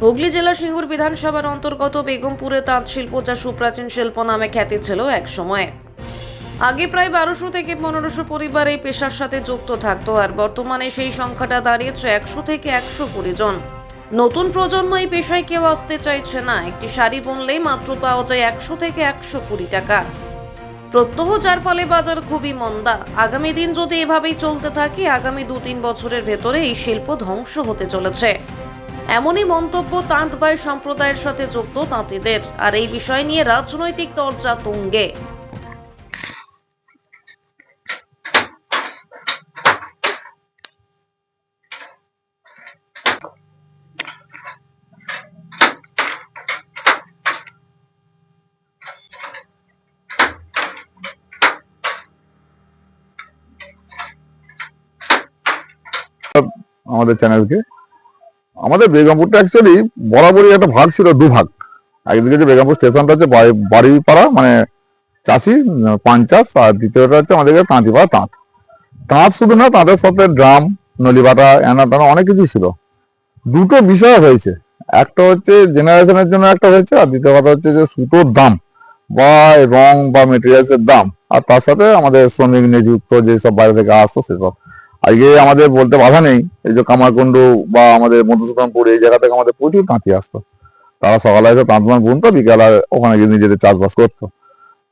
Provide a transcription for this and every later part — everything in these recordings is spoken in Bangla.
হুগলি জেলা সিঙ্গুর বিধানসভার অন্তর্গত বেগমপুরের তাঁত শিল্প, যা সুপ্রাচীন শিল্প নামে খ্যাতি ছিল এক সময়। আগে প্রায় 1200 থেকে 1500 পরিবার এই পেশার সাথে যুক্ত থাকতো, আর বর্তমানে সেই সংখ্যাটা দাঁড়িয়েছে 100 থেকে 120 জন। নতুন প্রজন্ম এই পেশায় কেউ আসতে চাইছে না। একটি শাড়ি বুনলেই মাত্র পাওয়া যায় 100 থেকে 120 টাকা প্রত্যহ, যার ফলে বাজার খুবই মন্দা। আগামী দিন যদি এভাবেই চলতে থাকে, আগামী 2-3 বছরের ভেতরে এই শিল্প ধ্বংস হতে চলেছে। এমনই মন্তব্য তাঁত বাই সম্প্রদায়ের সাথে যুক্ত তাঁতিদের। আর এই বিষয় নিয়ে রাজনৈতিক চর্চা তুঙ্গে। আমাদের চ্যানেলকে, আমাদের বেগমপুরটা অ্যাকচুয়ালি বরাবরই একটা ভাগ ছিল, দুভাগ। একদিকে যে বেগমপুর স্টেশনটা হচ্ছে বাড়িপাড়া, মানে চাষি পান চাষ, আর দ্বিতীয়টা হচ্ছে আমাদের তাঁতিপাড়া তাঁত। তাঁত শুধু না, তাদের সাথে ড্রাম, নলিবাটা, এনা টানা অনেক কিছু ছিল। দুটো বিষয় হয়েছে, একটা হচ্ছে জেনারেশনের জন্য একটা হয়েছে, আর দ্বিতীয় কথা হচ্ছে যে সুতোর দাম বা রং বা মেটেরিয়ালসের দাম, আর তার সাথে আমাদের শ্রমিক নিযুক্ত যেসব বাইরে থেকে আসতো সেসব। আজকে আমাদের বলতে বাধা নেই, এই যে কামারকুণ্ডু বা আমাদের মধুসূদনপুর, এই জায়গা থেকে আমাদের প্রচুর তাঁতি আসতো। তারা সকালে এসে তাঁতমান বুনতো, বিকালে ওখানে গিয়ে নিজেদের চাষবাস করতো।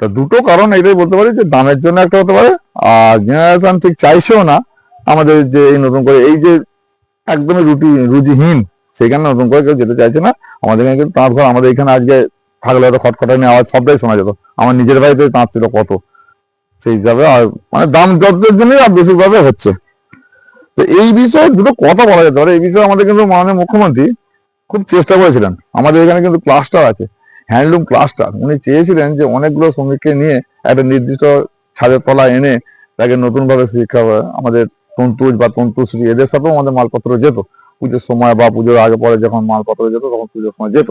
তা দুটো কারণ এটাই বলতে পারি, যে দামের জন্য একটা হতে পারে, আর জেনারেশন ঠিক চাইছেও না আমাদের যে এই নতুন করে এই যে একদমই রুচিহীন, সেখানে নতুন করে কেউ যেতে চাইছে না। আমাদের এখানে কিন্তু তাঁত ঘর, আমাদের এখানে আজকে থাকলে হয়তো খটখটানি আওয়াজ সবটাই শোনা যেত। আমার নিজের বাড়িতে তাঁত ছিল কত, সেই হিসাবে। আর মানে দাম যতের জন্যই আর বেশিরভাবে হচ্ছে। তো এই বিষয়ে দুটো কথা বলা যেতে পারে। এই বিষয়ে আমাদের কিন্তু মাননীয় মুখ্যমন্ত্রী খুব চেষ্টা করেছিলেন। আমাদের এখানে কিন্তু ক্লাস্টার আছে, হ্যান্ডলুম ক্লাস্টার। উনি চেয়েছিলেন যে অনেকগুলো শ্রমিককে নিয়ে একটা নির্দিষ্ট ছাদের তলা এনে তাকে নতুন ভাবে শিক্ষা, আমাদের তন্তুজ বা তন্তুশ্রী এদের সাথেও আমাদের মালপত্র যেত পুজোর সময়, বা পুজোর আগে পরে যখন মালপত্র যেত তখন পুজোর সময় যেত।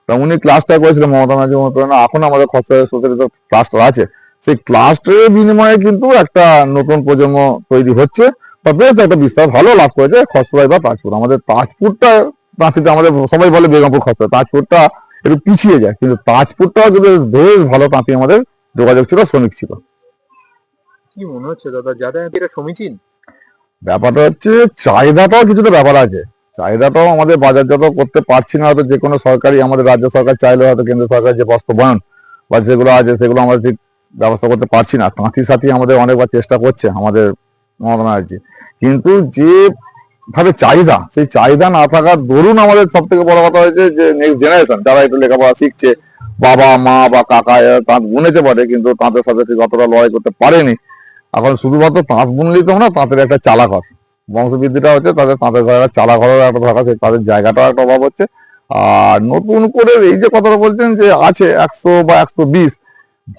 তা উনি ক্লাস্টার করেছিলেন মমতা ব্যানার্জি মন্ত্রণা। এখন আমাদের খসড়া সোসাইটিতে ক্লাস্টার আছে। সেই ক্লাস্টারের বিনিময়ে কিন্তু একটা নতুন প্রজন্ম তৈরি হচ্ছে, বা বেশ একটা বিস্তার ভালো লাভ করেছে খসড়ায় বা তাজপুর। আমাদের তাজপুরটা, তাঁতিটা আমাদের সবাই বলে বেগমপুর খসড়া, তাজপুরটা একটু পিছিয়ে যায়, কিন্তু তাজপুরটাও কিন্তু বেশ ভালো তাঁতি আমাদের যোগাযোগ ছিল, শ্রমিক ছিল। কি মনে হচ্ছে দাদা, যাতায়াতের সমীচীন? ব্যাপারটা হচ্ছে চাহিদাটাও কিছুটা ব্যাপার আছে। চাহিদাটাও আমাদের বাজারজাত করতে পারছি না, হয়তো যে কোনো সরকারি, আমাদের রাজ্য সরকার চাইলে হয়তো কেন্দ্র সরকার যে বাস্তবায়ন বা যেগুলো আছে সেগুলো আমরা ঠিক ব্যবস্থা করতে পারছি না। তাঁতি সাথী আমাদের অনেকবার চেষ্টা করছে আমাদের মমতা ব্যানার্জি, কিন্তু যে ভাবে চাহিদা, সেই চাহিদা না থাকার দরুন আমাদের সব থেকে বড় কথা হয়েছে যে নেক্সট জেনারেশন যারা একটু লেখাপড়া শিখছে, বাবা মা বা কাকা এরা তাঁত বুনেছে পারে, কিন্তু তাঁতের সাথে ঠিক অতটা লড়াই করতে পারেনি। এখন শুধুমাত্র তাঁত বুনলেই তো না, তাঁতের একটা চালাঘর, বংশবৃদ্ধিটা হচ্ছে তাদের তাঁতের ঘরের একটা চালাঘরের একটা থাকা, তাদের জায়গাটাও একটা অভাব হচ্ছে। আর নতুন করে এই যে কথাটা বলছেন যে আছে 100 বা 120,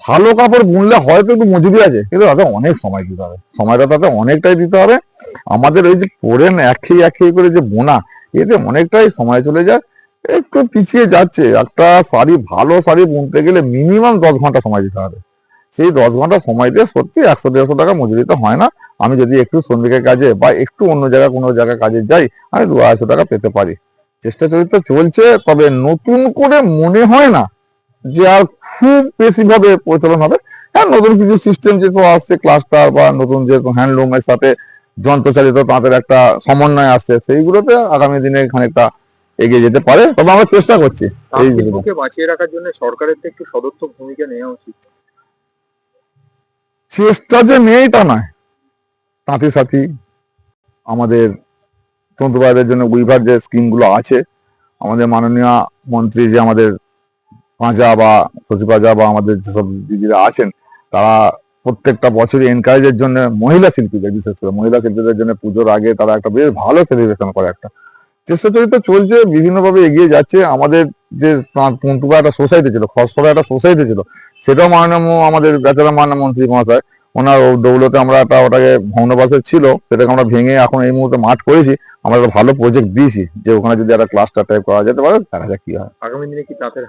ভালো কাপড় বুনলে হয়তো একটু মজুরি আছে, কিন্তু তাতে অনেক সময় দিতে হবে, সময়টা তাতে অনেকটাই দিতে হবে। আমাদের ওই যে পরেন একই করে যে বোনা, এতে অনেকটাই সময় চলে যায়, একটু পিছিয়ে যাচ্ছে। একটা শাড়ি, ভালো শাড়ি বুনতে গেলে মিনিমাম 10 ঘন্টা সময় দিতে হবে। সেই 10 ঘন্টা সময় দিয়ে সত্যি 100-150 টাকা মজুরিতে হয় না। আমি যদি একটু শ্রমিকের কাজে বা একটু অন্য জায়গায় কোনো জায়গায় কাজে যাই, আমি 200-250 টাকা পেতে পারি। চেষ্টা চরিত্র চলছে, তবে নতুন করে মনে হয় না যে আর খুব বেশি ভাবে প্রচলন হবে। হ্যাঁ, নতুন কিছু সিস্টেম যেহেতু আসছে, ক্লাস্টার বা নতুন যে হ্যান্ডলুমের সাথে যন্ত্রচালিত তাঁতের একটা সমন্বয় আসছে, সেইগুলোতে আগামী দিনে খানিকটা এগিয়ে যেতে পারে, তবে আমরা চেষ্টা করছি। তাঁত শিল্পকে বাঁচিয়ে রাখার জন্য সরকারের তো একটু সদর্থক ভূমিকা নেওয়া উচিত। চেষ্টা যে নেই তা নয়। তাঁতি সাথী, আমাদের তন্তুবায়দের জন্য উইভার যে স্কিমগুলো আছে, আমাদের মাননীয় মন্ত্রী যে আমাদের পাঁজা বা শশী পাঁজা বা আমাদের যেসব দিদিরা আছেন, তারা প্রত্যেকটা বছরই এনকারেজের জন্য মহিলা শিল্পীদের, বিশেষ করে মহিলা শিল্পীদের জন্য পুজোর আগে তারা একটা বেশ ভালো সেলিব্রেশন করে। একটা চেষ্টা চরিত্র চলছে, বিভিন্নভাবে এগিয়ে যাচ্ছে। আমাদের যে তন্তুবা একটা সোসাইটি ছিল, খসড়া একটা সোসাইটি ছিল, সেটাও মাননীয় আমাদের বেচারা মাননীয় মন্ত্রী মহাশয়, ওনার দৌলতে আমরা ওটাকে ভগ্নবাসে ছিল, সেটাকে আমরা ভেঙে এখন এই মুহূর্তে মাঠ করেছি। আমরা একটা ভালো প্রজেক্ট দিয়েছি যে ওখানে যদি একটা ক্লাস্টার টাইপ করা যেতে পারে, দেখা যাক কি হয়। আগামী দিনে কি তাঁতের